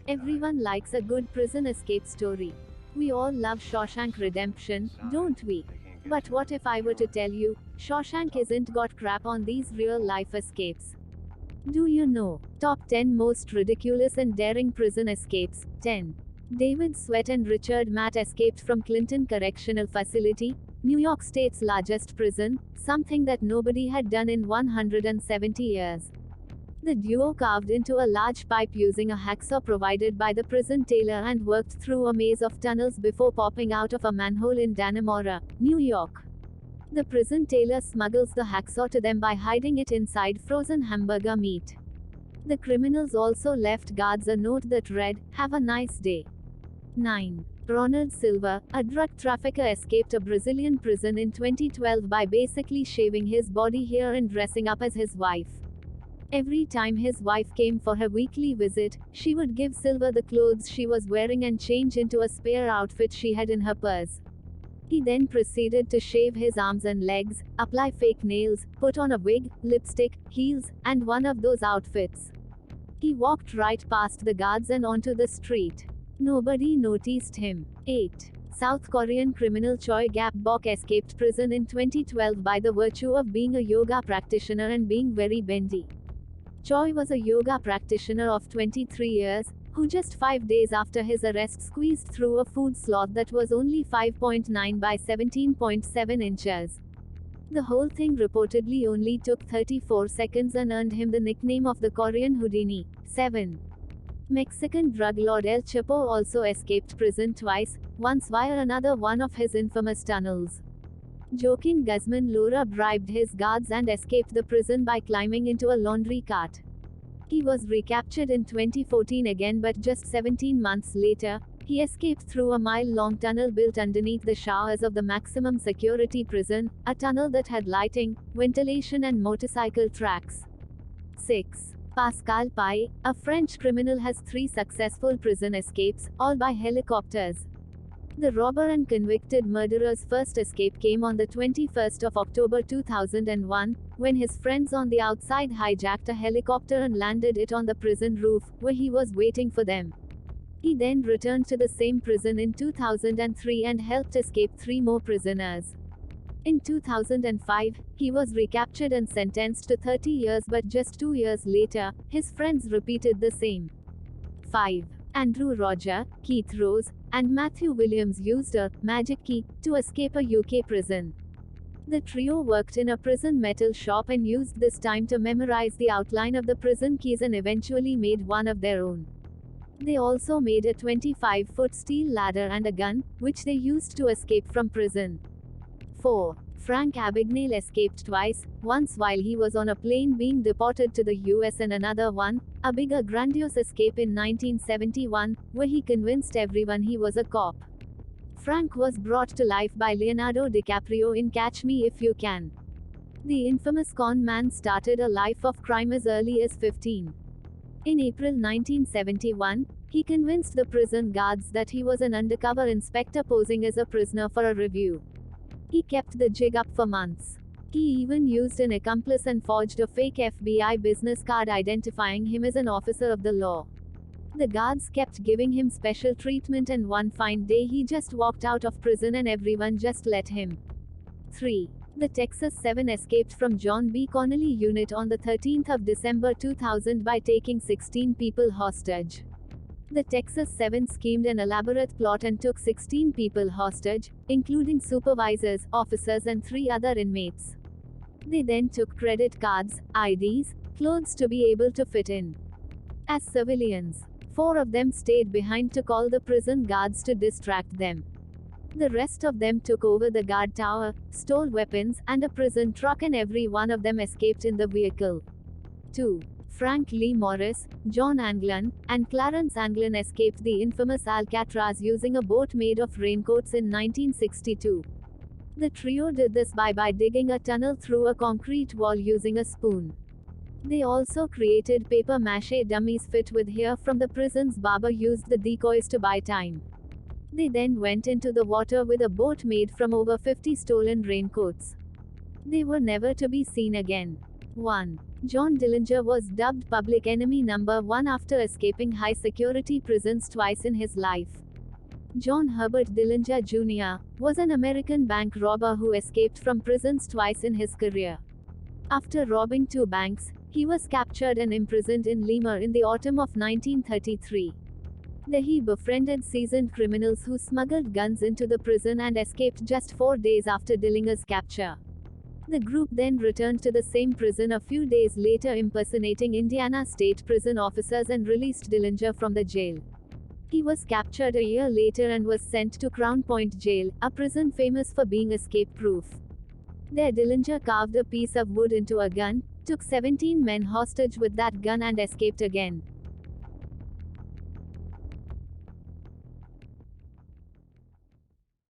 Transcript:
Everyone likes a good prison escape story. We all love Shawshank Redemption, don't we? But what if I were to tell you, Shawshank isn't got crap on these real life escapes? Do you know? Top 10 most ridiculous and daring prison escapes. 10. David Sweat and Richard Matt escaped from Clinton Correctional Facility, New York State's largest prison, something that nobody had done in 170 years. The duo carved into a large pipe using a hacksaw provided by the prison tailor and worked through a maze of tunnels before popping out of a manhole in Dannemora, New York. The prison tailor smuggles the hacksaw to them by hiding it inside frozen hamburger meat. The criminals also left guards a note that read, "Have a nice day." 9. Ronald Silva, a drug trafficker, escaped a Brazilian prison in 2012 by basically shaving his body hair and dressing up as his wife. Every time his wife came for her weekly visit, she would give Silva the clothes she was wearing and change into a spare outfit she had in her purse. He then proceeded to shave his arms and legs, apply fake nails, put on a wig, lipstick, heels, and one of those outfits. He walked right past the guards and onto the street. Nobody noticed him. 8. South Korean criminal Choi Gap-bok escaped prison in 2012 by the virtue of being a yoga practitioner and being very bendy. Choi was a yoga practitioner of 23 years, who just 5 days after his arrest squeezed through a food slot that was only 5.9 by 17.7 inches. The whole thing reportedly only took 34 seconds and earned him the nickname of the Korean Houdini. 7. Mexican drug lord El Chapo also escaped prison twice, once via another one of his infamous tunnels. Joaquin Guzman Lora bribed his guards and escaped the prison by climbing into a laundry cart. He was recaptured in 2014 again, but just 17 months later, he escaped through a mile-long tunnel built underneath the showers of the maximum security prison, a tunnel that had lighting, ventilation and motorcycle tracks. 6. Pascal Pai, a French criminal, has 3 successful prison escapes, all by helicopters. The robber and convicted murderer's first escape came on the 21st of October 2001, when his friends on the outside hijacked a helicopter and landed it on the prison roof, where he was waiting for them. He then returned to the same prison in 2003 and helped escape 3 more prisoners. In 2005, he was recaptured and sentenced to 30 years, but just 2 years later, his friends repeated the same. 5. Andrew Roger, Keith Rose, and Matthew Williams used a magic key to escape a UK prison. The trio worked in a prison metal shop and used this time to memorize the outline of the prison keys and eventually made one of their own. They also made a 25-foot steel ladder and a gun, which they used to escape from prison. 4. Frank Abagnale escaped twice, once while he was on a plane being deported to the US and another one, a bigger grandiose escape in 1971, where he convinced everyone he was a cop. Frank was brought to life by Leonardo DiCaprio in Catch Me If You Can. The infamous con man started a life of crime as early as 15. In April 1971, he convinced the prison guards that he was an undercover inspector posing as a prisoner for a review. He kept the jig up for months. He even used an accomplice and forged a fake FBI business card identifying him as an officer of the law. The guards kept giving him special treatment, and one fine day he just walked out of prison and everyone just let him. 3. The Texas 7 escaped from John B. Connolly Unit on the 13th of December 2000 by taking 16 people hostage. The Texas 7 schemed an elaborate plot and took 16 people hostage, including supervisors, officers and 3 other inmates. They then took credit cards, IDs, clothes to be able to fit in. As civilians, 4 of them stayed behind to call the prison guards to distract them. The rest of them took over the guard tower, stole weapons, and a prison truck, and every one of them escaped in the vehicle. 2. Frank Lee Morris, John Anglin, and Clarence Anglin escaped the infamous Alcatraz using a boat made of raincoats in 1962. The trio did this by digging a tunnel through a concrete wall using a spoon. They also created paper mache dummies fit with hair from the prison's barber, used the decoys to buy time. They then went into the water with a boat made from over 50 stolen raincoats. They were never to be seen again. 1. John Dillinger was dubbed public enemy number 1 after escaping high security prisons twice in his life. John Herbert Dillinger Jr. was an American bank robber who escaped from prisons twice in his career. After robbing 2 banks, he was captured and imprisoned in Lima in the autumn of 1933. There he befriended seasoned criminals who smuggled guns into the prison and escaped just 4 days after Dillinger's capture. The group then returned to the same prison a few days later, impersonating Indiana State Prison officers, and released Dillinger from the jail. He was captured a year later and was sent to Crown Point Jail, a prison famous for being escape-proof. There Dillinger carved a piece of wood into a gun, took 17 men hostage with that gun and escaped again.